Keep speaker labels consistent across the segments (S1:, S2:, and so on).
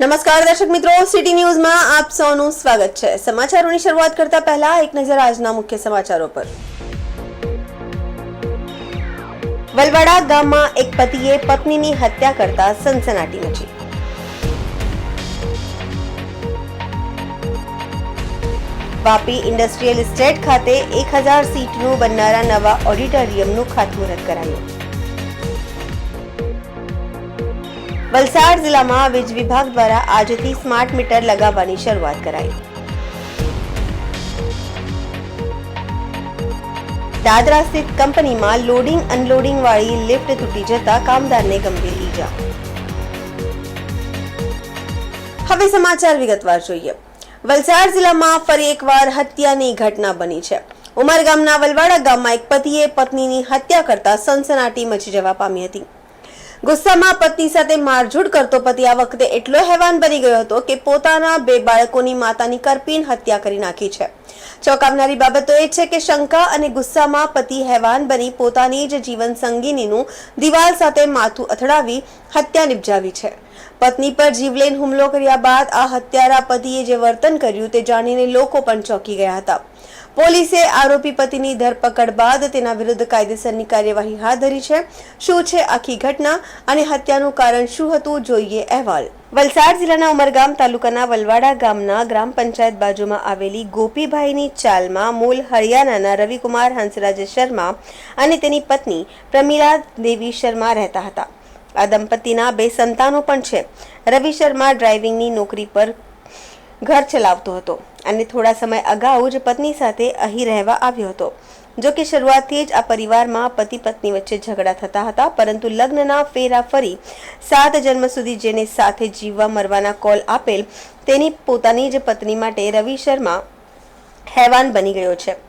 S1: નમસ્કાર દર્શક મિત્રો, સિટી ન્યૂઝમાં આપ સૌનું સ્વાગત છે। સમાચારોની શરૂઆત કરતા પહેલા એક નજર આજના મુખ્ય સમાચારો પર। વલવાડા ગામમાં એક પતિએ પત્નીની હત્યા કરતા સનસનાટી મચી। વાપી ઇન્ડસ્ટ્રીયલ એસ્ટેટ ખાતે 1000 સીટનું બનનારા નવા ઓડિટોરિયમનું ખાતમુહૂર્ત કરાયું। વલસાડ જિલ્લામાં વીજ વિભાગ દ્વારા આજથી સ્માર્ટ મીટર લગાવવાની શરૂઆત કરાઈ। દાદરા સ્થિત કંપનીમાં લોડિંગ અનલોડિંગ વાળી લિફ્ટ તૂટી જતા કામદારને ગંભીર ઈજા। હવે સમાચાર વિગતવાર જોઈએ। વલસાડ જિલ્લામાં ફરી એકવાર હત્યાની ઘટના બની છે। ઉમરગામના વલવાડા ગામમાં એક પતિએ પત્નીની હત્યા કરતા સનસનાટી મચી જવા પામી હતી। ગુસ્સામાં પત્ની સાથે મારઝૂડ કરતો પતિ આ વખતે એટલો હેવાન બની ગયો હતો કે પોતાના 2 બાળકોની માતાની કરપીણ હત્યા કરી નાખી છે। ચોંકાવનારી બાબત તો એ છે કે શંકા અને ગુસ્સામાં પતિ હેવાન બની પોતાની જ જીવન સંગીનીનું દિવાલ સાથે માથું અથડાવી હત્યા નિપજાવી છે। પત્ની પર જીવલેણ હુમલો કર્યા બાદ આ હત્યારા પતિએ જે વર્તન કર્યું તે જાણીને લોકો પણ ચોંકી ગયા હતા। પોલીસે આરોપી પતિની ધરપકડ બાદ તેના વિરુદ્ધ કાયદેસરની કાર્યવાહી હાથ ધરી છે। શું છે આખી ઘટના અને હત્યાનું કારણ શું હતું, જોઈએ અહેવાલ। વલસાડ જિલ્લાના ઉમરગામ તાલુકાના વલવાડા ગામના ગ્રામ પંચાયત બાજુમાં આવેલી ગોપીભાઈની ચાલમાં મૂળ હરિયાણાના રવિકુમાર હંસરાજ શર્મા અને તેની પત્ની પ્રમીલા દેવી શર્મા રહેતા હતા। આ દંપતીના 2 સંતાનો પણ છે। રવિ શર્મા ડ્રાઇવિંગની નોકરી પર ઘર ચલાવતો હતો અને થોડા સમય અગાઉ જ પત્ની સાથે અહીં રહેવા આવ્યો હતો। જો કે શરૂઆતથી જ આ પરિવારમાં પતિ પત્ની વચ્ચે ઝઘડા થતા હતા, પરંતુ લગ્નના ફેરા ફરી 7 જન્મ સુધી જેને સાથે જીવવા મરવાના કોલ આપેલ તેની પોતાની જ પત્ની માટે રવિ શર્મા હેવાન બની ગયો છે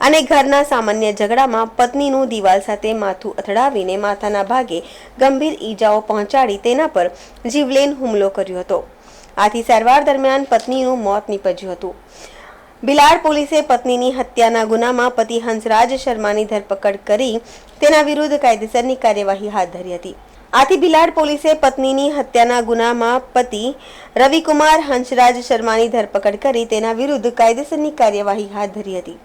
S1: અને ઘરના સામાન્ય ઝઘડામાં પત્નીનું દિવાલ સાથે માથું અથડાવીને માથાના ભાગે ગંભીર ઈજાઓ પહોંચાડી તેના પર જીવલેણ હુમલો કર્યો હતો। આથી સારવાર દરમિયાન પત્નીનું મોત નીપજ્યું હતું। બિલાડ પોલીસે પત્નીની હત્યાના ગુનામાં પતિ હંસરાજ શર્માની ધરપકડ કરી તેના વિરુદ્ધ કાયદેસરની કાર્યવાહી હાથ ધરી હતી। આથી બિલાડ પોલીસે પત્નીની હત્યાના ગુનામાં પતિ રવિકુમાર હંસરાજ શર્માની ધરપકડ કરી તેના વિરુદ્ધ કાયદેસરની કાર્યવાહી હાથ ધરી હતી।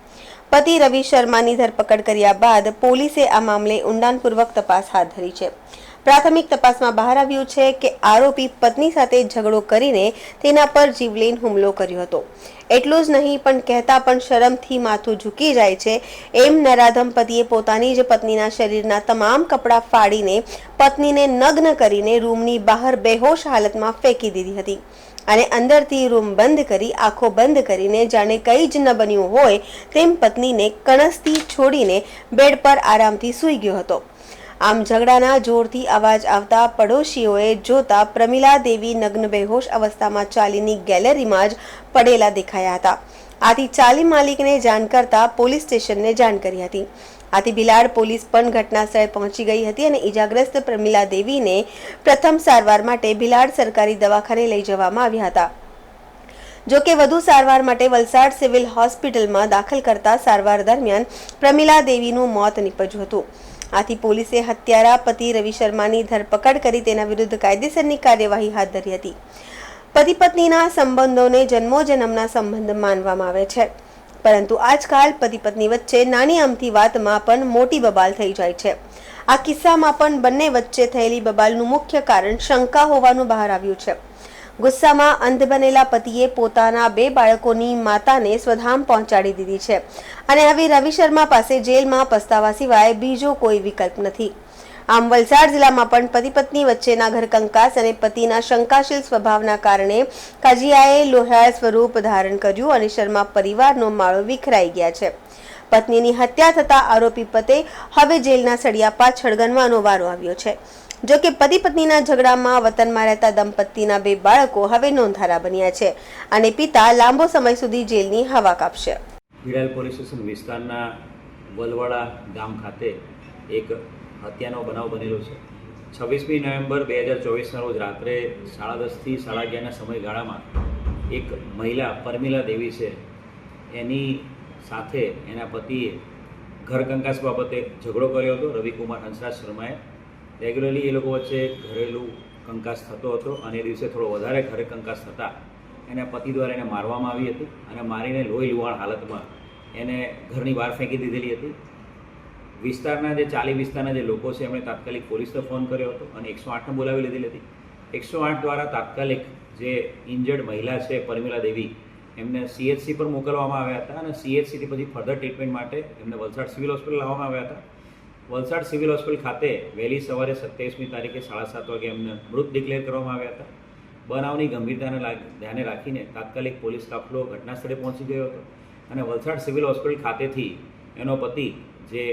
S1: પતિ રવિ શર્માની ધરપકડ કર્યા બાદ પોલીસે આ મામલે ઊંડાણપૂર્વક તપાસ હાથ ધરી છે। પ્રાથમિક તપાસમાં બહાર આવ્યું છે કે આરોપી પત્ની સાથે ઝઘડો કરીને તેના પર જીવલેણ હુમલો કર્યો હતો। એટલું જ નહીં પણ કહેતા પણ શરમથી માથું ઝૂકી જાય છે એમ નરાધમ પતિએ પોતાની જ પત્નીના શરીરના તમામ કપડાં ફાડીને પત્નીને નગ્ન કરીને રૂમની બહાર બેહોશ હાલતમાં ફેંકી દીધી હતી અને અંદરથી રૂમ બંધ કરી આંખો બંધ કરીને જાણે કંઈ જ ન બન્યું હોય તેમ પત્નીને કણસથી છોડીને બેડ પર આરામથી સૂઈ ગયો હતો। આમ ઝઘડાના જોરથી અવાજ આવતા પડોશીઓએ જોતા પ્રમીલા દેવી નગ્ન બેહોશ અવસ્થામાં ચાલીની ગેલેરીમાં જ પડેલા દેખાયા હતા। આથી ચાલી માલિકને જાણ કરતા પોલીસ સ્ટેશનને જાણ કરી હતી। આથી બિલાડ પોલીસ પણ ઘટનાસ્થળે પહોંચી ગઈ હતી અને ઈજાગ્રસ્ત પ્રમીલા દેવીને પ્રથમ સારવાર માટે બિલાડ સરકારી દવાખાને લઈ જવામાં આવ્યા હતા। જો કે વધુ સારવાર માટે વલસાડ સિવિલ હોસ્પિટલમાં દાખલ કરતા સારવાર દરમિયાન પ્રમીલા દેવીનું મોત નીપજ્યું હતું। આથી પોલીસે હત્યારા પતિ રવિ શર્માની ધરપકડ કરી તેના વિરુદ્ધ કાયદેસરની કાર્યવાહી હાથ ધરી હતી। પતિ પત્નીના સંબંધોને જન્મોજન્મના સંબંધ માનવામાં આવે છે, પરંતુ આજકાલ પતિ પત્ની વચ્ચે નાની અમથી વાતમાં પણ મોટી બબાલ થઈ જાય છે। આ કિસ્સામાં પણ બંને વચ્ચે થયેલી બબાલનું મુખ્ય કારણ શંકા હોવાનું બહાર આવ્યું છે। ગુસ્સામાં અંધ બનેલા પતિએ પોતાના 2 બાળકોની માતાને સ્વધામ પહોંચાડી દીધી છે અને હવે રવિ શર્મા પાસે જેલમાં પસ્તાવા સિવાય બીજો કોઈ વિકલ્પ નથી। આમ વલસાડ જિલ્લામાં પણ પતિ પત્ની વચ્ચેના ઘરકંકાસ અને પતિના શંકાશીલ સ્વભાવના કારણે કાજિયાએ લોહાર સ્વરૂપ ધારણ કર્યું અને શર્મા પરિવારનો માળો વિખરાઈ ગયા છે। પત્નીની હત્યા થતા આરોપી પતે હવે જેલના સળિયા પાછળ ગણવાનો વારો આવ્યો છે। જો કે પતિ પત્નીના ઝઘડામાં વતનમાં રહેતા દંપતીના 2 બાળકો હવે નોંધારા બન્યા છે અને પિતા લાંબો સમય સુધી જેલની હવા કાપશે।
S2: બિલાડ પોલીસ સ્ટેશન વિસ્તારના વલવાડા ગામ ખાતે એક હત્યાનો બનાવ બનેલો છે। 26મી નવેમ્બર 2024ના રોજ રાત્રે 10:30 થી 11:30ના સમયગાળામાં એક મહિલા પરમીલા દેવી છે એની સાથે એના પતિએ ઘરકંકાસ બાબતે ઝઘડો કર્યો હતો। રવિકુમાર હંસરાજ શર્માએ રેગ્યુલરલી એ લોકો વચ્ચે ઘરેલું કંકાસ થતો હતો અને એ દિવસે થોડો વધારે ઘરે કંકાસ થતાં એના પતિ દ્વારા એને મારવામાં આવી હતી અને મારીને લોહી લુહાણ હાલતમાં એને ઘરની બહાર ફેંકી દીધેલી હતી. વિસ્તારના વિસ્તારના જે લોકો છે એમણે તાત્કાલિક પોલીસને ફોન કર્યો હતો અને 108ને બોલાવી લીધેલી હતી. 108 દ્વારા તાત્કાલિક જે ઇન્જર્ડ મહિલા છે પરમિલા દેવી એમને CHC પર મોકલવામાં આવ્યા હતા અને CHCથી પછી ફર્ધર ટ્રીટમેન્ટ માટે એમને વલસાડ સિવિલ હોસ્પિટલ લાવવામાં આવ્યા હતા. વલસાડ સિવિલ હોસ્પિટલ ખાતે વહેલી સવારે 27મી તારીખે 7:30 વાગે એમને મૃત ડિક્લેર કરવામાં આવ્યા હતા. બનાવની ગંભીરતાને ધ્યાને રાખીને તાત્કાલિક પોલીસ કાફલો ઘટના સ્થળે પહોંચી ગયો હતો અને વલસાડ સિવિલ હોસ્પિટલ ખાતેથી એનો પતિ જે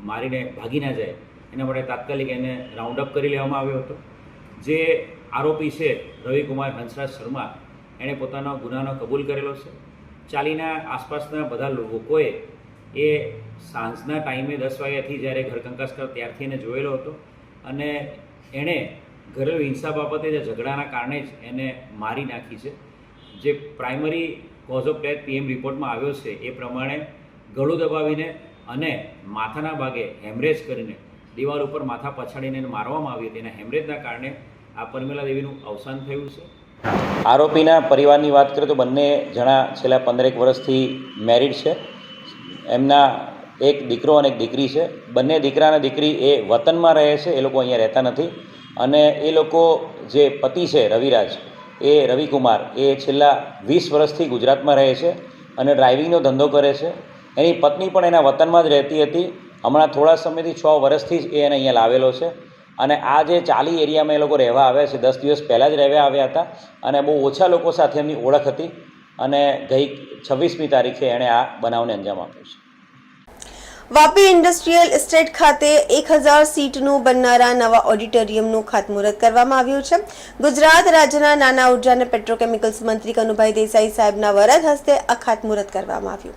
S2: મારીને ભાગી ના જાય એના માટે તાત્કાલિક એને રાઉન્ડ અપ કરી લેવામાં આવ્યો હતો. જે આરોપી છે રવિકુમાર હંસરાજ શર્મા એણે પોતાનો ગુનાનો કબૂલ કરેલો છે. ચાલીના આસપાસના બધા લોકોએ એ સાંજના ટાઈમે 10 વાગ્યાથી જ્યારે ઘર કંકાસ કરતા ત્યારથી એને જોયેલો હતો અને એણે ઘરેલુ હિંસા બાબતે જે ઝઘડાના કારણે જ એને મારી નાખી છે. જે primary cause of death PM રિપોર્ટમાં આવ્યો છે એ પ્રમાણે ગળું દબાવીને અને માથાના ભાગે હેમરેજ કરીને દિવાલ ઉપર માથા પછાડીને એને મારવામાં આવી હતી. એના હેમરેજના કારણે આ પરમિલા દેવીનું અવસાન થયું છે. આરોપીના પરિવારની વાત કરીએ તો બંને જણા છેલ્લા 15 વર્ષથી મેરિડ છે. એમના એક દીકરો અને એક દીકરી છે. બંને દીકરા અને દીકરી એ વતનમાં રહે છે, એ લોકો અહીંયા રહેતા નથી. અને એ લોકો જે પતિ છે રવિરાજ એ રવિકુમાર એ છેલ્લા 20 વર્ષથી ગુજરાતમાં રહે છે અને ડ્રાઇવિંગનો ધંધો કરે છે. એની પત્ની પણ એના વતનમાં જ રહેતી હતી. હમણાં થોડા સમયથી 6 વર્ષથી જ એ એને અહીંયા લાવેલો છે અને આ જે ચાલી એરિયામાં એ લોકો રહેવા આવ્યા છે 10 દિવસ પહેલાં જ રહેવા આવ્યા હતા અને બહુ ઓછા લોકો સાથે એમની ઓળખ હતી અને ગઈ 26મી તારીખે એણે આ બનાવને અંજામ આપ્યો છે.
S1: વાપી ઇન્ડસ્ટ્રીયલ એસ્ટેટ ખાતે 1000 સીટનું બનનારા નવા ઓડિટોરિયમનું ખાતમુહૂર્ત કરવામાં આવ્યું છે. ગુજરાત રાજ્યના નાના ઉર્જા અને પેટ્રોકેમિકલ્સ મંત્રી કનુભાઈ દેસાઈ સાહેબના વરદ હસ્તે આ ખાતમુહૂર્ત કરવામાં આવ્યું.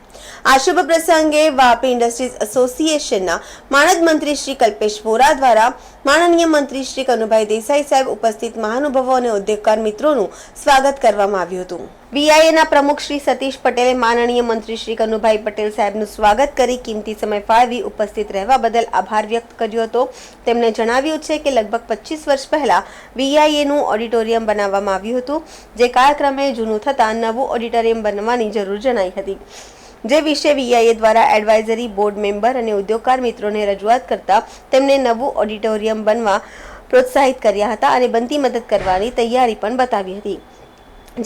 S1: આ શુભ પ્રસંગે વાપી ઇન્ડસ્ટ્રીઝ એસોસિએશનના માનદ મંત્રી શ્રી કલ્પેશ વોરા દ્વારા માનનીય મંત્રી શ્રી કનુભાઈ દેસાઈ સાહેબ ઉપસ્થિત મહાનુભાવો અને ઉદ્યોગકાર મિત્રોનું સ્વાગત કરવામાં આવ્યું હતું. VIAના પ્રમુખ શ્રી સતીશ પટેલે માનનીય મંત્રી શ્રી કનુભાઈ પટેલ સાહેબનું સ્વાગત કરી કિંમતી સમય ફાળવી ઉપસ્થિત રહેવા બદલ આભાર વ્યક્ત કર્યો હતો. તેમણે જણાવ્યું છે કે લગભગ 25 વર્ષ પહેલા VIAનું ઓડિટોરિયમ બનાવવામાં આવ્યું હતું, જે કાળક્રમે જૂનું થતાં નવું ઓડિટોરિયમ બનવાની જરૂર જણાઈ હતી. જે વિશે VIA દ્વારા એડવાઇઝરી બોર્ડ મેમ્બર અને ઉદ્યોગકાર મિત્રોને રજૂઆત કરતા તેમને નવું ઓડિટોરિયમ બનવા પ્રોત્સાહિત કર્યા હતા અને બનતી મદદ કરવાની તૈયારી પણ બતાવી હતી.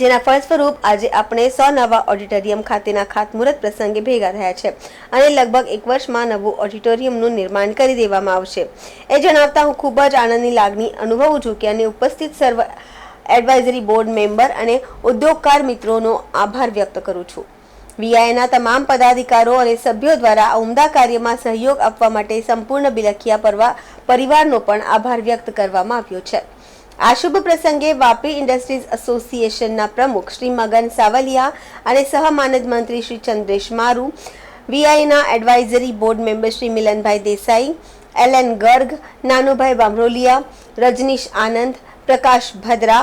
S1: જેના ફળ સ્વરૂપ આજે આપણે 100 નવા ઓડિટોરિયમ ખાતેના ખાતમુહૂર્ત પ્રસંગે ભેગા થયા છે અને લગભગ 1 વર્ષમાં નવું ઓડિટોરિયમનું નિર્માણ કરી દેવામાં આવશે. એ જણાવતા હું ખૂબ જ આનંદની લાગણી અનુભવું છું કે અને ઉપસ્થિત સર્વ એડવાઇઝરી બોર્ડ મેમ્બર અને ઉદ્યોગકાર મિત્રોનો આભાર વ્યક્ત કરું છું. VIAના તમામ પદાધિકારીઓ અને સભ્યો દ્વારા આ ઉમદા કાર્યમાં સહયોગ આપવા માટે સંપૂર્ણ બિલખિયા પરિવારનો પણ આભાર વ્યક્ત કરવામાં આવ્યો છે. આ શુભ પ્રસંગે વાપી ઇન્ડસ્ટ્રીઝ એસોસિએશનના પ્રમુખ શ્રી મગન સાવલિયા અને સહમાનદ મંત્રી શ્રી ચંદ્રેશ મારુ, VIAના એડવાઇઝરી બોર્ડ મેમ્બર શ્રી મિલનભાઈ દેસાઈ, LN ગર્ગ, નાનુભાઈ બામરોલિયા, રજનીશ આનંદ, પ્રકાશ ભદ્રા,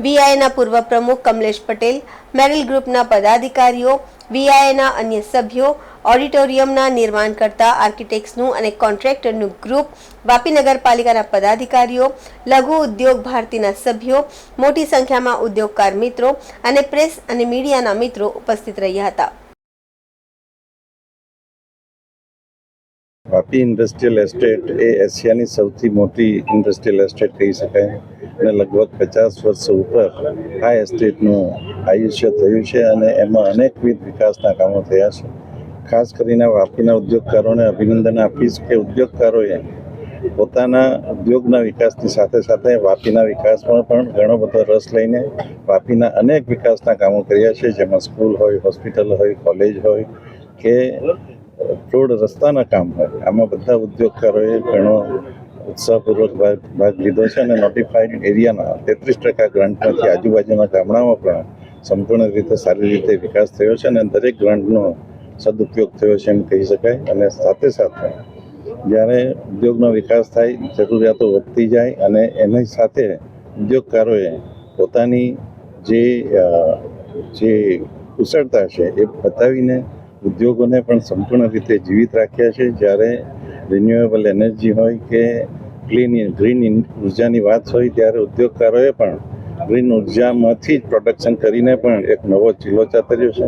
S1: VIAના પૂર્વ પ્રમુખ કમલેશ પટેલ, મેરિલ ગ્રુપના પદાધિકારીઓ, VIAના અન્ય સભ્યો, ઓડિટોરિયમના નિર્માણકર્તા આર્કિટેક્ટ્સનું અને કોન્ટ્રાક્ટરનું ગ્રુપ, વાપી નગરપાલિકાના પદાધિકારીઓ, લઘુ ઉદ્યોગ ભારતીના સભ્યો, મોટી સંખ્યામાં ઉદ્યોગકાર મિત્રો અને પ્રેસ અને મીડિયાના મિત્રો ઉપસ્થિત રહ્યા હતા.
S3: વાપી ઇન્ડસ્ટ્રીયલ એસ્ટેટ એ એશિયાની સૌથી મોટી ઇન્ડસ્ટ્રીયલ એસ્ટેટ કહી શકાય અને લગભગ 50 વર્ષ ઉપર આ એસ્ટેટનું આયુષ્ય થયું છે અને એમાં અનેકવિધ વિકાસના કામો થયા છે. ખાસ કરીને વાપીના ઉદ્યોગકારોને અભિનંદન આપીશ કે ઉદ્યોગકારોએ પોતાના ઉદ્યોગના વિકાસની સાથે સાથે વાપીના વિકાસમાં પણ ઘણો બધો રસ લઈને વાપીના અનેક વિકાસના કામો કર્યા છે, જેમાં સ્કૂલ હોય, હોસ્પિટલ હોય, કોલેજ હોય કે રોડ રસ્તાના કામ હોય. આમાં બધા ઉદ્યોગકારોએ ઘણો ઉત્સાહપૂર્વક ભાગ લીધો છે અને નોટિફાઈડ એરિયાના 33% ગ્રાન્ટમાંથી આજુબાજુના ગામડામાં પણ સંપૂર્ણ રીતે સારી રીતે વિકાસ થયો છે અને દરેક ગ્રાન્ટનો સદુપયોગ થયો છે એમ કહી શકાય. અને સાથે સાથે જ્યારે ઉદ્યોગનો વિકાસ થાય, જરૂરિયાતો વધતી જાય અને એની સાથે ઉદ્યોગકારોએ પોતાની જે કુશળતા છે એ બતાવીને ઉદ્યોગોને પણ સંપૂર્ણ રીતે જીવિત રાખ્યા છે. જ્યારે રિન્યુએબલ એનર્જી હોય કે ગ્રીન ઉર્જાની વાત હોય ત્યારે ઉદ્યોગકારોએ પણ ગ્રીન ઉર્જામાંથી જ પ્રોડક્શન કરીને પણ એક નવો ચીલો ચાતર્યો છે.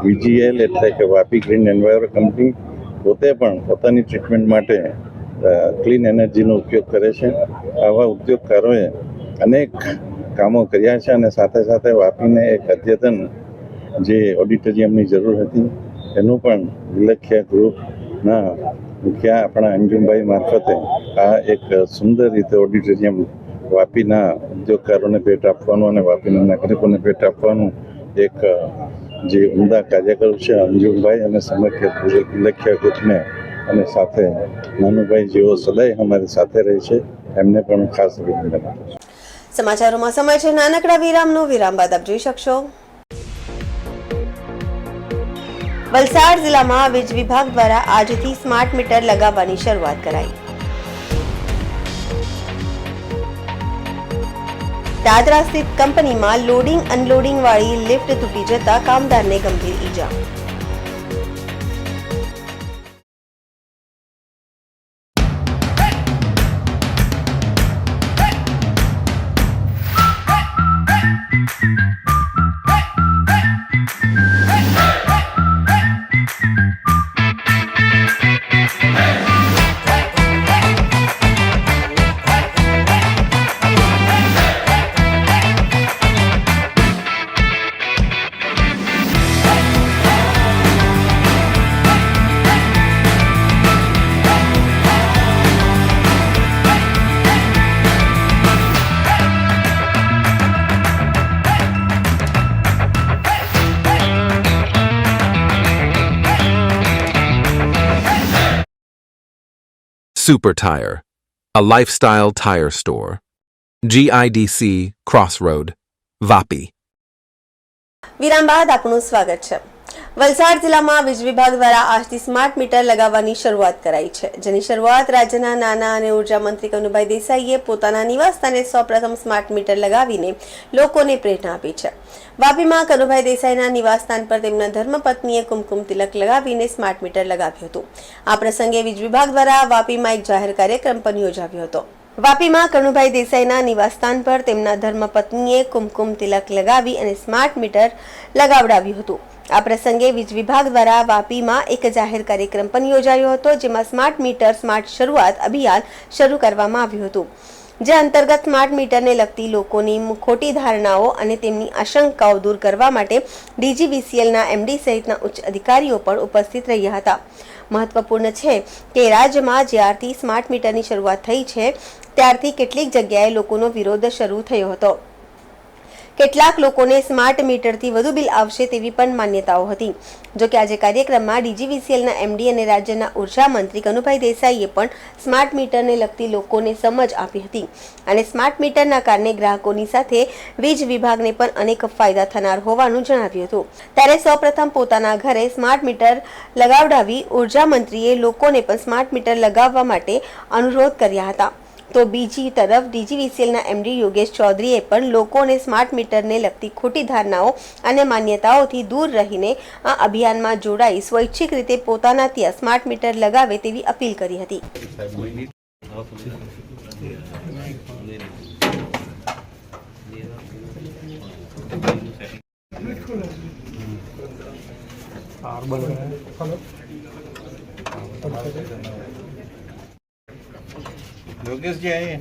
S3: VGL એટલે કે વાપી ગ્રીન એન્વાયર કંપની પોતે પણ પોતાની ટ્રીટમેન્ટ માટે ક્લીન એનર્જીનો ઉપયોગ કરે છે. આવા ઉદ્યોગકારોએ અનેક કામો કર્યા છે અને સાથે સાથે વાપીને એક અદ્યતન જે ઓડિટોરિયમની જરૂર હતી એનું પણ વિલખ્યા ગ્રુપના મુખ્ય આપણા અંજુમભાઈ મારફતે આ એક સુંદર રીતે ઓડિટોરિયમ વાપીના ઉદ્યોગકારોને ભેટ આપવાનું અને વાપીના નાગરિકોને ભેટ આપવાનું એક જે ઉમદા કાર્ય કર્યું છે અંજુમભાઈ અને સમગ્ર વિલખ્યા ગ્રુપને અને સાથે નાનુભાઈ જેઓ સદાય અમારી સાથે રહે છે એમને પણ ખાસ અભિનંદન આપું છું.
S1: સમાચારોમાં સમય છે નાનકડા વિરામનો. વિરામ બાદ આપ જોઈ શકશો વલસાડ જિલ્લામાં વીજ વિભાગ દ્વારા આજથી સ્માર્ટ મીટર લગાવવાની શરૂઆત કરાઈ. દાદરા સ્થિત કંપનીમાં લોડિંગ અનલોડિંગ વાળી લિફ્ટ તૂટી જતા કામદારને ગંભીર ઈજા.
S4: Super Tire, a lifestyle tire store. GIDC Crossroad, Vapi.
S1: વિરામ બાદ આપનું સ્વાગત છે. વલસાડ જિલ્લામાં વીજ વિભાગ દ્વારા આજથી સ્માર્ટ મીટર લગાવવાની શરૂઆત કરાઈ છે, જેની શરૂઆત રાજ્યના નાના અને ઉર્જા મંત્રી કનુભાઈ દેસાઈએ પોતાના નિવાસસ્થાને સૌપ્રથમ સ્માર્ટ મીટર લગાવીને લોકોને પ્રેરણા આપી છે. વાપીમાં કનુભાઈ દેસાઈના નિવાસસ્થાન પર તેમના ધર્મપત્નીએ કુમકુમ તિલક લગાવીને સ્માર્ટ મીટર લગાવ્યું હતું. આ પ્રસંગે વીજ વિભાગ દ્વારા વાપીમાં એક જાહેર કાર્યક્રમ પણ યોજાયો હતો. વાપીમાં કનુભાઈ દેસાઈના નિવાસસ્થાન પર તેમના ધર્મપત્નીએ કુમકુમ તિલક લગાવી અને સ્માર્ટ મીટર લગાવડાવ્યું હતું. આ પ્રસંગે વીજ વિભાગ દ્વારા વાપીમાં એક જાહેર કાર્યક્રમ પણ યોજાયો હતો, જેમાં સ્માર્ટ મીટર સ્માર્ટ શરૂઆત અભિયાન શરૂ કરવામાં આવ્યું હતું, જે અંતર્ગત સ્માર્ટ મીટરને લગતી લોકોની ખોટી ધારણાઓ અને તેમની આશંકાઓ દૂર કરવા માટે DGVCLના MD સહિતના ઉચ્ચ અધિકારીઓ પણ ઉપસ્થિત રહ્યા હતા. મહત્વપૂર્ણ છે કે રાજ્યમાં જ્યારથી સ્માર્ટ મીટરની શરૂઆત થઈ છે ત્યારથી કેટલીક જગ્યાએ લોકોનો વિરોધ શરૂ થયો હતો. કેટલાક લોકોને સ્માર્ટ મીટરથી વધુ બિલ આવશે તેવી પણ માન્યતાઓ હતી. જોકે આજે કાર્યક્રમમાં DGVCLના MD અને રાજ્યના ઉર્જા મંત્રી કનુભાઈ દેસાઈએ પણ સ્માર્ટ મીટરને લગતી લોકોને સમજ આપી હતી અને સ્માર્ટ મીટરના કારણે ગ્રાહકોની સાથે વીજ વિભાગને પણ અનેક ફાયદા થનાર હોવાનું જણાવ્યું હતું. ત્યારે સૌપ્રથમ પોતાના ઘરે સ્માર્ટ મીટર લગાવડાવી ઉર્જા મંત્રીએ લોકોને પણ સ્માર્ટ મીટર લગાવવા માટે અનુરોધ કર્યા હતા. તો બીજી તરફ DGVCLના MD યોગેશ ચૌધરીએ પણ લોકોને સ્માર્ટ મીટરને લગતી ખોટી ધારણાઓ અને માન્યતાઓથી દૂર રહીને આ અભિયાનમાં જોડાઈ સ્વૈચ્છિક રીતે પોતાના ત્યાં સ્માર્ટ મીટર લગાવે તેવી અપીલ કરી હતી.
S3: योगेश जी आए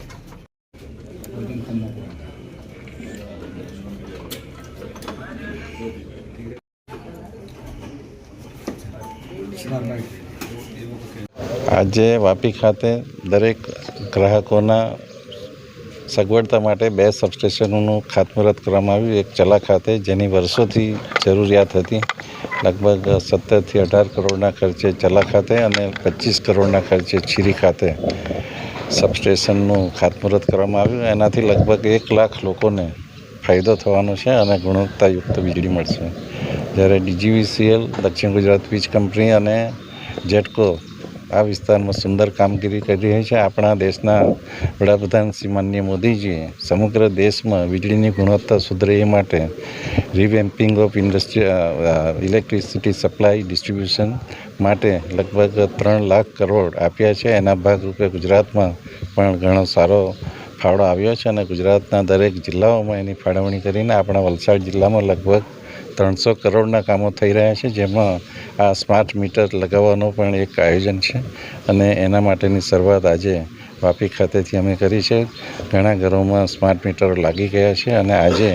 S3: આજે વાપી ખાતે દરેક ગ્રાહકોના સગવડતા માટે 2 સબસ્ટેશનોનું ખાતમુહૂર્ત કરવામાં આવ્યું. એક ચલા ખાતે જેની વર્ષોથી જરૂરિયાત હતી, લગભગ 17 થી 18 કરોડના ખર્ચે ચલા ખાતે અને 25 કરોડના ખર્ચે છીરી ખાતે સબસ્ટેશનનું ખાતમુહૂર્ત કરવામાં આવ્યું. એનાથી લગભગ 1 લાખ લોકોને ફાયદો થવાનો છે અને ગુણવત્તાયુક્ત વીજળી મળશે. જ્યારે DGVCL, દક્ષિણ ગુજરાત વીજ કંપની અને જેટકો આ વિસ્તારમાં સુંદર કામગીરી કરી રહી છે. આપણા દેશના વડાપ્રધાન શ્રી માનનીય મોદીજીએ સમગ્ર દેશમાં વીજળીની ગુણવત્તા સુધરે એ માટે રિવેમ્પિંગ ઓફ ઇલેક્ટ્રિસિટી સપ્લાય ડિસ્ટ્રીબ્યુશન માટે લગભગ 3 લાખ કરોડ આપ્યા છે. એના ભાગરૂપે ગુજરાતમાં પણ ઘણો સારો ફાળો આવ્યો છે અને ગુજરાતના દરેક જિલ્લાઓમાં એની ફાળવણી કરીને આપણા વલસાડ જિલ્લામાં લગભગ 300 કરોડના કામો થઈ રહ્યા છે, જેમાં આ સ્માર્ટ મીટર લગાવવાનું પણ એક આયોજન છે અને એના માટેની શરૂઆત આજે વાપી ખાતેથી અમે કરી છે. ઘણા ઘરોમાં સ્માર્ટ મીટરો લાગી ગયા છે અને આજે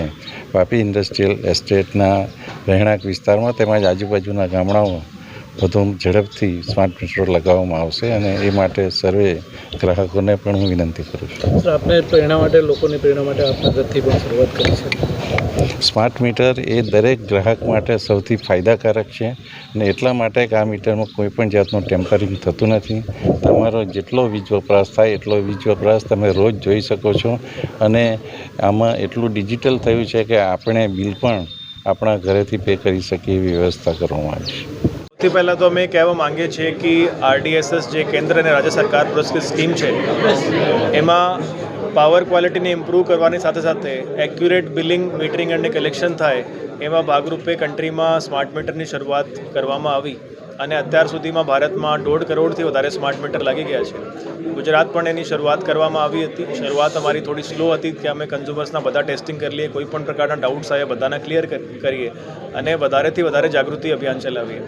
S3: વાપી ઇન્ડસ્ટ્રીયલ એસ્ટેટના રહેણાંક વિસ્તારમાં તેમજ આજુબાજુના ગામડાઓ વધુ ઝડપથી સ્માર્ટ મીટર લગાવવામાં આવશે અને એ માટે સર્વે ગ્રાહકોને પણ હું વિનંતી કરું છું.
S5: સર, આપણે પ્રેરણા માટે, લોકોની પ્રેરણા માટે આપના ઘરથી પણ શરૂઆત કરી છે.
S3: સ્માર્ટ મીટર એ દરેક ગ્રાહક માટે સૌથી ફાયદાકારક છે અને એટલા માટે કે આ મીટરમાં કોઈ પણ જાતનું ટેમ્પરિંગ થતું નથી. તમારો જેટલો વીજ વપરાશ થાય એટલો વીજ વપરાશ તમે રોજ જોઈ શકો છો અને આમાં એટલું ડિજિટલ થયું છે કે આપણે બિલ પણ આપણા ઘરેથી પે કરી શકીએ એવી વ્યવસ્થા કરવામાં આવી છે.
S5: સૌથી પહેલાં તો અમે કહેવા માંગીએ છીએ કે RDSS જે કેન્દ્ર અને રાજ્ય સરકાર પુરસ્કૃત સ્કીમ છે એમાં પાવર ક્વોલિટીને ઇમ્પ્રૂવ કરવાની સાથે સાથે એક્યુરેટ બિલિંગ, મીટરિંગ અને કલેક્શન થાય એમાં ભાગરૂપે કન્ટ્રીમાં સ્માર્ટ મીટરની શરૂઆત કરવામાં આવી અને અત્યાર સુધીમાં ભારતમાં 1.5 કરોડથી વધારે સ્માર્ટ મીટર લાગી ગયા છે. ગુજરાત પણ એની શરૂઆત કરવામાં આવી હતી. શરૂઆત અમારી થોડી સ્લો હતી કે અમે કન્ઝ્યુમર્સના બધા ટેસ્ટિંગ કરી લઈએ, કોઈ પણ પ્રકારના ડાઉટ્સ આવે બધાને ક્લિયર કરીએ અને વધારેથી વધારે જાગૃતિ અભિયાન ચલાવીએ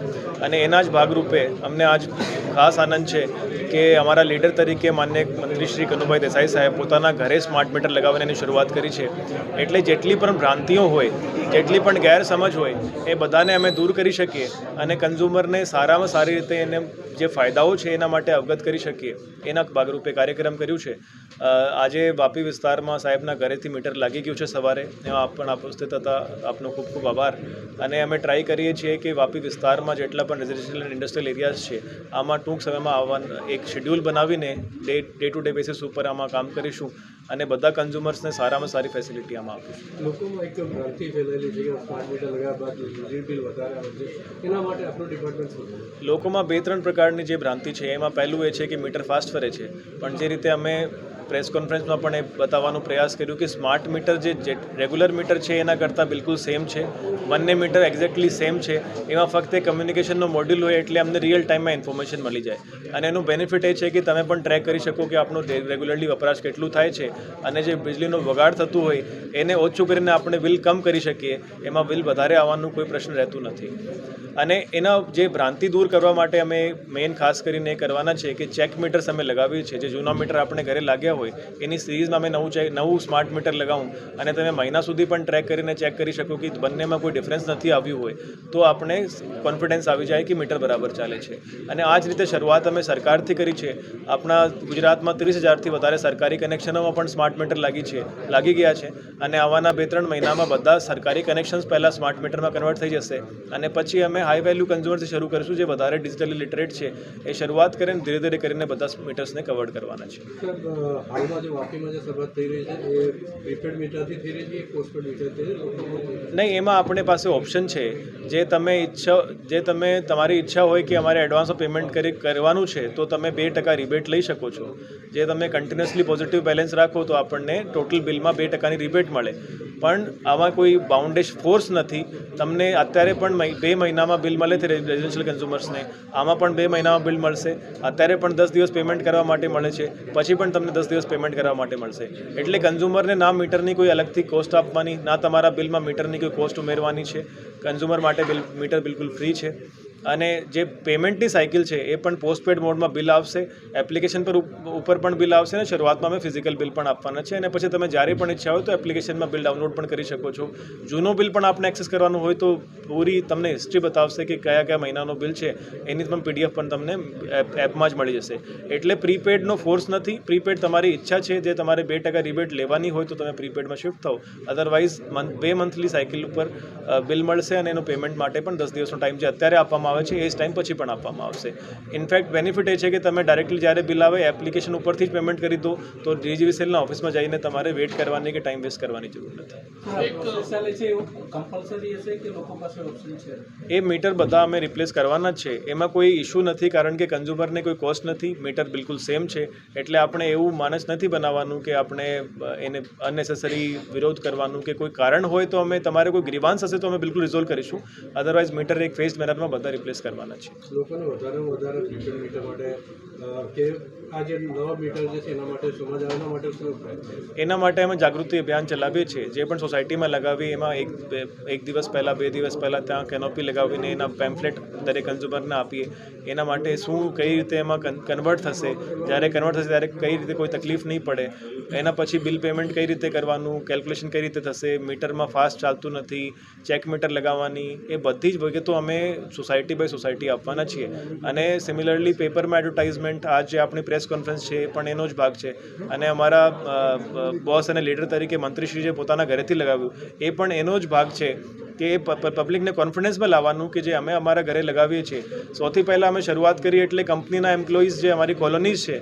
S5: અને એના જ ભાગરૂપે અમને આજ ખાસ આનંદ છે કે અમારા લીડર તરીકે માન્ય મંત્રી શ્રી કનુભાઈ દેસાઈ સાહેબ પોતાના ઘરે સ્માર્ટ મીટર લગાવવાની શરૂઆત કરી છે. એટલે જેટલી પણ ભ્રાંતિઓ હોય, જેટલી પણ ગેરસમજ હોય એ બધાને અમે દૂર કરી શકીએ અને કન્ઝ્યુમરને સારામાં સારી રીતે એને જે ફાયદાઓ છે એના માટે અવગત કરી શકીએ એના ભાગરૂપે કાર્યક્રમ કર્યું છે. આજે વાપી વિસ્તારમાં સાહેબના ઘરેથી મીટર લાગી ગયું છે સવારે, એમાં પણ આપ ઉપસ્થિત હતા, આપનો ખૂબ ખૂબ આભાર. અને અમે ટ્રાય કરીએ છીએ કે વાપી વિસ્તારમાં જેટલા પણ રેઝિડેન્શિયલ અને ઇન્ડસ્ટ્રીયલ એરિયાઝ છે આમાં ટૂંક સમયમાં આવવાના એક શેડ્યુલ બનાવીને ડે ટુ ડે બેસિસ ઉપર આમાં કામ કરીશું અને બધા કન્ઝ્યુમર્સને સારામાં સારી ફેસિલિટી આમાં આપીશું.
S6: લોકોમાં એકદમ ભ્રાંતિ ફેલાયેલી છે કે સ્માર્ટ મીટર લગાવ્યા બાદ વીજળી બિલ વધારે આવે છે, એના માટે આપણું ડિપાર્ટમેન્ટ શું કરે?
S5: લોકોમાં 2-3 પ્રકારની જે ભ્રાંતિ છે એમાં પહેલું એ છે કે મીટર ફાસ્ટ ફરે છે, પણ જે રીતે અમે પ્રેસ કોન્ફરન્સમાં પણ એ બતાવવાનો પ્રયાસ કર્યો કે સ્માર્ટ મીટર જે રેગ્યુલર મીટર છે એના કરતાં બિલકુલ સેમ છે. બંને મીટર એક્ઝેક્ટલી સેમ છે. એમાં ફક્ત કમ્યુનિકેશનનો મોડ્યુલ હોય એટલે અમને રિયલ ટાઈમમાં ઇન્ફોર્મેશન મળી જાય અને એનું બેનિફિટ એ છે કે તમે પણ ટ્રેક કરી શકો કે આપણો રેગ્યુલરલી વપરાશ કેટલું થાય છે અને જે વીજળીનો બગાડ થતું હોય એને ઓછું કરીને આપણે બિલ કમ કરી શકીએ. એમાં બિલ વધારે આવવાનું કોઈ પ્રશ્ન રહેતું નથી. અને એના જે ભ્રાંતિ દૂર કરવા માટે અમે મેઇન ખાસ કરીને એ કરવાના છે કે ચેક મીટર્સ અમે લગાવીએ છીએ. જે જૂના મીટર આપણે ઘરે લાગ્યા હોય એની સિરીઝમાં અમે નવું સ્માર્ટ મીટર લગાવું અને તમે મહિના સુધી પણ ટ્રેક કરીને ચેક કરી શકો કે બંનેમાં કોઈ ડિફરન્સ નથી આવ્યું હોય તો આપણે કોન્ફિડન્સ આવી જાય કે મીટર બરાબર ચાલે છે. અને આ જ રીતે શરૂઆત અમે સરકારથી કરી છે. આપણા ગુજરાતમાં 30,000થી વધારે સરકારી કનેક્શનોમાં પણ સ્માર્ટ મીટર લાગી ગયા છે અને આવવાના 2-3 મહિનામાં બધા સરકારી કનેક્શન્સ પહેલાં સ્માર્ટ મીટરમાં કન્વર્ટ થઈ જશે અને પછી અમે હાઈ વેલ્યુ કન્ઝ્યુમરથી શરૂ કરીશું જે વધારે ડિજિટલી લિટરેટ છે એ શરૂઆત કરીને ધીરે ધીરે કરીને બધા મીટર્સને કવર કરવાના છે.
S6: હાલમાં જે વાપીમાં જે શરૂઆત થઈ રહી છે એ પ્રીપેડ મીટરથી થઈ રહી છે, પોસ્ટપેડ મીટરથી?
S5: નહીં, એમાં આપણી પાસે ઓપ્શન છે. જે તમે તમારી ઈચ્છા હોય કે અમારે એડવાન્સમાં પેમેન્ટ કરવાનું છે તો તમે 2% રિબેટ લઈ શકો છો. જે તમે કન્ટિન્યુઅસલી પોઝિટિવ બેલેન્સ રાખો તો આપણને ટોટલ બિલમાં 2%ની રિબેટ મળે. પણ આમાં કોઈ બાઉન્ડેજ ફોર્સ નથી. તમને અત્યારે પણ 2 મહિનામાં બિલ મળે છે રેઝિડેન્શિયલ કન્ઝ્યુમર્સને, આમાં પણ 2 મહિનામાં બિલ મળશે. અત્યારે પણ 10 દિવસ પેમેન્ટ કરવા માટે મળે છે, પછી પણ તમને 10 દિવસ પેમેન્ટ કરવા માટે મળશે. એટલે કન્ઝ્યુમરને ના મીટરની કોઈ અલગથી કોસ્ટ આપવાની, ના તમારા બિલમાં મીટરની કોઈ કોસ્ટ ઉમેરવાની છે. કન્ઝ્યુમર માટે મીટર બિલકુલ ફ્રી છે. અને જે પેમેન્ટની સાયકલ છે એ પણ પોસ્ટપેડ મોડમાં બિલ આવશે, એપ્લિકેશન ઉપર પણ બિલ આવશે અને શરૂઆતમાં અમે ફિઝિકલ બિલ પણ આપવાના છે. અને પછી તમે જ્યારે પણ ઈચ્છા હોય તો એપ્લિકેશનમાં બિલ ડાઉનલોડ પણ કરી શકો છો. જૂનો બિલ પણ આપણે એક્સેસ કરવાનું હોય તો પૂરી તમને હિસ્ટ્રી બતાવશે કે કયા મહિનાનો બિલ છે એની પણ PDF પણ તમને એપમાં જ મળી જશે. એટલે પ્રીપેડનો ફોર્સ નથી. પ્રીપેડ તમારી ઈચ્છા છે, જે તમારે 2% રિબેટ લેવાની હોય તો તમે પ્રીપેડમાં શિફ્ટ થાઓ. અધરવાઇઝ 2 મંથલી સાયકલ ઉપર બિલ મળશે અને એનું પેમેન્ટ માટે પણ 10 દિવસનો ટાઈમ જે અત્યારે આપવામાં આપવામાં આવે છે એ જ ટાઈમ પછી પણ આપવામાં આવશે. ઇનફેક્ટ બેનિફિટ એ છે કે તમે ડાયરેક્ટલી જ્યારે બિલ આવે એપ્લિકેશન ઉપરથી જ પેમેન્ટ કરી દો તો DGVCLના ઓફિસમાં જઈને તમારે વેઇટ કરવાની કે ટાઈમ વેસ્ટ કરવાની જરૂર નથી. એ મીટર બધા અમે રિપ્લેસ કરવાના જ છે, એમાં કોઈ ઇશ્યુ નથી કારણ કે કન્ઝ્યુમરને કોઈ કોસ્ટ નથી, મીટર બિલકુલ સેમ છે. એટલે આપણે એવું માનસ નથી બનાવવાનું કે આપણે એને અનનેસેસરી વિરોધ કરવાનું કે કોઈ કારણ હોય તો અમે તમારે કોઈ ગ્રીવાન્સ હશે તો અમે બિલકુલ રિઝોલ્વ કરીશું. અદરવાઇઝ મીટર એક ફેઝડ મેનરમાં બધા રિપ્લેસ કરવાના છે.
S6: લોકોને વધારેમાં વધારે પ્રીપેડ મીટર માટે કે આ જે નવા મીટર જે છે એના માટે સમજ આવે એના માટે શું પ્રયત્ન?
S5: એના માટે અમે જાગૃતિ અભિયાન ચલાવીએ છીએ. જે પણ સોસાયટીમાં લગાવીએ એમાં એક દિવસ પહેલાં 2 દિવસ પહેલાં ત્યાં કેનોપી લગાવીને એના પેમ્ફલેટ દરેક કન્ઝ્યુમરને આપીએ. એના માટે શું કઈ રીતે એમાં કન્વર્ટ થશે, જ્યારે કન્વર્ટ થશે ત્યારે કઈ રીતે કોઈ તકલીફ નહીં પડે, એના પછી બિલ પેમેન્ટ કઈ રીતે કરવાનું, કેલ્ક્યુલેશન કઈ રીતે થશે, મીટરમાં ફાસ્ટ ચાલતું નથી, ચેક મીટર લગાવવાની, એ બધી જ વિગતો અમે સોસાયટી બાય સોસાયટી આપવાના છીએ. અને સિમિલરલી પેપરમાં એડવર્ટાઇઝમેન્ટ, આ જે આપણી પ્રેસ કોન્ફરન્સ છે એ પણ એનો જ ભાગ છે. અને અમારા બોસ અને લીડર તરીકે મંત્રીશ્રી જે પોતાના ઘરેથી લગાવ્યું એ પણ એનો જ ભાગ છે કે પબ્લિકને કોન્ફિડન્સમાં લાવવાનું કે જે અમે અમારા ઘરે લગાવીએ છીએ. સૌથી પહેલાં અમે શરૂઆત કરી એટલે કંપનીના એમ્પ્લોઈઝ જે અમારી કોલોનીઝ છે,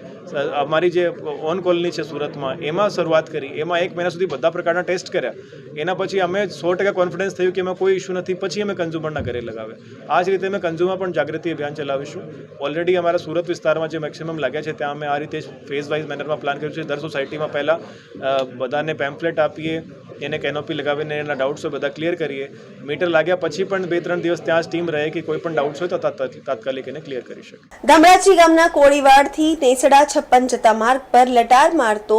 S5: અમારી જે ઓન કોલોની છે સુરતમાં, એમાં શરૂઆત કરી. એમાં 1 મહિના સુધી બધા પ્રકારના ટેસ્ટ કર્યા. એના પછી અમે 100% કોન્ફિડન્સ થયું કે એમાં કોઈ ઇશ્યુ નથી, પછી અમે કન્ઝ્યુમરના ઘરે લગાવ્યા. આ જ રીતે અમે કન્ઝ્યુમર પણ જાગૃતિ અભિયાન ચલાવીશું. ઓલરેડી અમારા સુરત વિસ્તારમાં જે મેક્સિમમ લાગ્યા છે ત્યાં અમે આ રીતે ફેઝ વાઇઝ મેનરમાં પ્લાન કર્યું છે. દર સોસાયટીમાં પહેલાં બધાને પેમ્ફલેટ આપીએ, એને કેનોપી લગાવીને એના ડાઉટ્સ હોય બધા ક્લિયર કરીએ. મીટર લાગ્યા પછી પણ 2-3 દિવસ ત્યાં જ ટીમ રહે કે કોઈ પણ ડાઉટ્સ હોય તો તાત્કાલિક એને ક્લિયર કરી શકે.
S1: ગામડાચી ગામના કોળીવાડથી નેસડા 56 જતા માર્ગ પર લટાર મારતો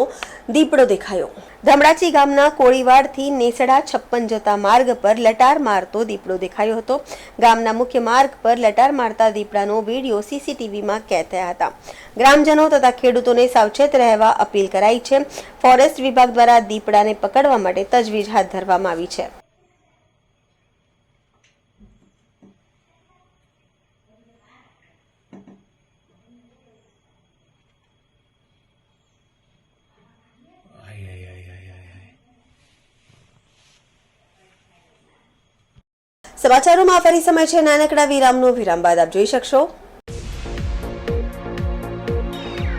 S1: દીપડો દેખાયો. ધમડાચી ગામના કોળીવાડથી નેસડા 56 જતા માર્ગ પર લટાર મારતો દીપડો દેખાયો હતો. ગામના મુખ્ય માર્ગ પર લટાર મારતા દીપડાનો વિડીયો CCTVમાં કેદ થયા હતા. ગ્રામજનો તથા ખેડૂતોને સાવચેત રહેવા અપીલ કરાઈ છે. ફોરેસ્ટ વિભાગ દ્વારા દીપડાને પકડવા માટે તજવીજ હાથ ધરવામાં આવી છે. સમાચારોમાં ફરી સમય છે નાનકડા વિરામનો. વિરામ બાદ આપ જોઈ શકશો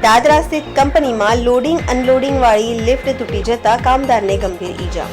S1: દાદરા સ્થિત કંપનીમાં લોડિંગ અનલોડિંગ વાળી લિફ્ટ તૂટી જતા કામદારને ગંભીર ઈજા.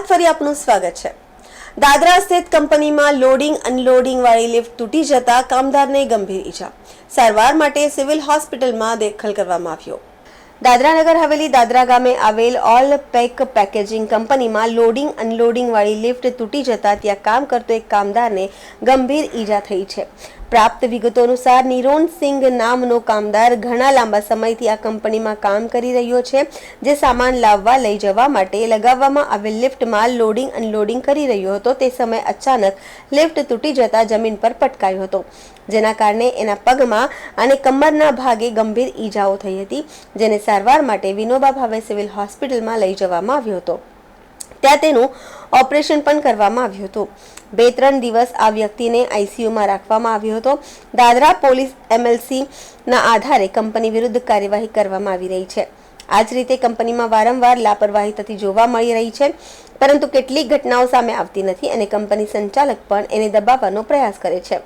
S1: ફરી આપનું સ્વાગત છે. દાદરા સ્થિત કંપનીમાં લોડિંગ અનલોડિંગ વાળી લિફ્ટ તૂટી જતા કામદારને ગંભીર ઈજા. સારવાર માટે સિવિલ હોસ્પિટલમાં દાખલ કરવામાં આવ્યો. દાદરાનગર હવેલી દાદરા ગામે આવેલ ઓલ પેક પેકેજિંગ કંપનીમાં લોડિંગ અનલોડિંગ વાળી લિફ્ટ તૂટી જતા ત્યાં કામ કરતો એક કામદારને ગંભીર ઈજા થઈ છે. પ્રાપ્ત વિગતો અનુસાર નિરોન સિંઘ નામનો કામદાર ઘણા લાંબા સમયથી આ કંપનીમાં કામ કરી રહ્યો છે, જે સામાન લાવવા લઈ જવા માટે લગાવવામાં આવેલ લિફ્ટમાં લોડિંગ અનલોડિંગ કરી રહ્યો હતો. તે સમયે અચાનક લિફ્ટ તૂટી જતા જમીન પર પટકાયો હતો, જેના કારણે એના પગમાં અને કમરના ભાગે ગંભીર ઈજાઓ થઈ હતી, જેને સારવાર માટે વિનોબા ભાવે સિવિલ હોસ્પિટલમાં લઈ જવામાં આવ્યો હતો. ત્યાં તેનું ઓપરેશન પણ કરવામાં આવ્યું હતું. 2-3 દિવસ આ વ્યક્તિને આઈસીયુમાં રાખવામાં આવ્યો હતો. દાદરા પોલીસ MLC ના આધારે કંપની વિરુદ્ધ કાર્યવાહી કરવામાં આવી રહી છે. આ જ રીતે કંપનીમાં વારંવાર લાપરવાહી થતી જોવા મળી રહી છે, પરંતુ કેટલીક ઘટનાઓ સામે આવતી નથી અને કંપની સંચાલક પણ એને દબાવવાનો પ્રયાસ કરે છે.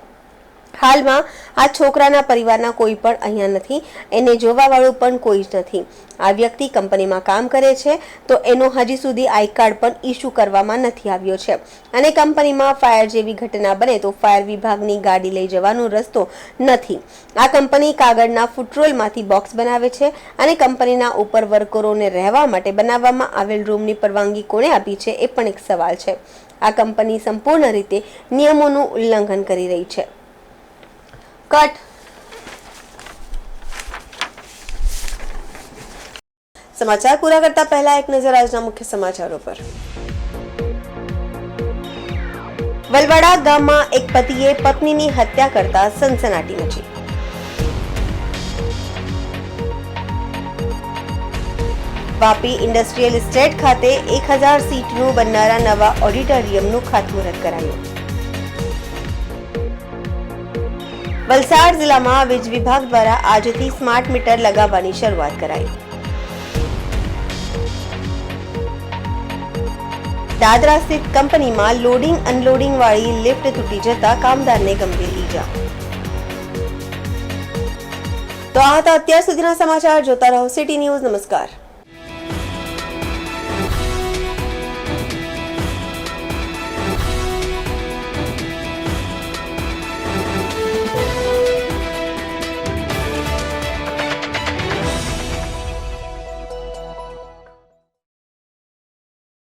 S1: હાલમાં આ છોકરાના પરિવારના કોઈ પણ અહીંયા નથી, એને જોવાવાળું પણ કોઈ જ નથી. આ વ્યક્તિ કંપનીમાં કામ કરે છે, તો એનો હજી સુધી આઈ કાર્ડ પણ ઇસ્યુ કરવામાં નથી આવ્યો છે અને કંપનીમાં ફાયર જેવી ઘટના બને તો ફાયર વિભાગની ગાડી લઈ જવાનો રસ્તો નથી. આ કંપની કાગળના ફૂટરોલમાંથી બોક્સ બનાવે છે અને કંપનીના ઉપર વર્કરોને રહેવા માટે બનાવવામાં આવેલ રૂમની પરવાનગી કોણે આપી છે એ પણ એક સવાલ છે. આ કંપની સંપૂર્ણ રીતે નિયમોનું ઉલ્લંઘન કરી રહી છે. કટ. સમાચાર પૂરા કરતા પહેલા એક નજર આજના મુખ્ય સમાચારો પર. વલવાડા ગામમાં એક પતિએ પત્નીની હત્યા કરતા સનસનાટી મચી. વાપી ઇન્ડસ્ટ્રીયલ એસ્ટેટ ખાતે 1000 સીટનું બનનારા નવા ઓડિટોરિયમનું ખાતમુહૂર્ત કરાયું. વલસાડ જિલ્લામાં વીજ વિભાગ દ્વારા આજથી સ્માર્ટ મીટર લગાવવાની શરૂઆત કરાઈ. દાદરા સ્થિત કંપનીમાં લોડિંગ અનલોડિંગ વાળી લિફ્ટ તૂટી જતા કામદારને ગંભીર ઈજા. તો આ હતા અત્યાર સુધીના સમાચાર. જોતા રહો સિટી ન્યૂઝ. નમસ્કાર.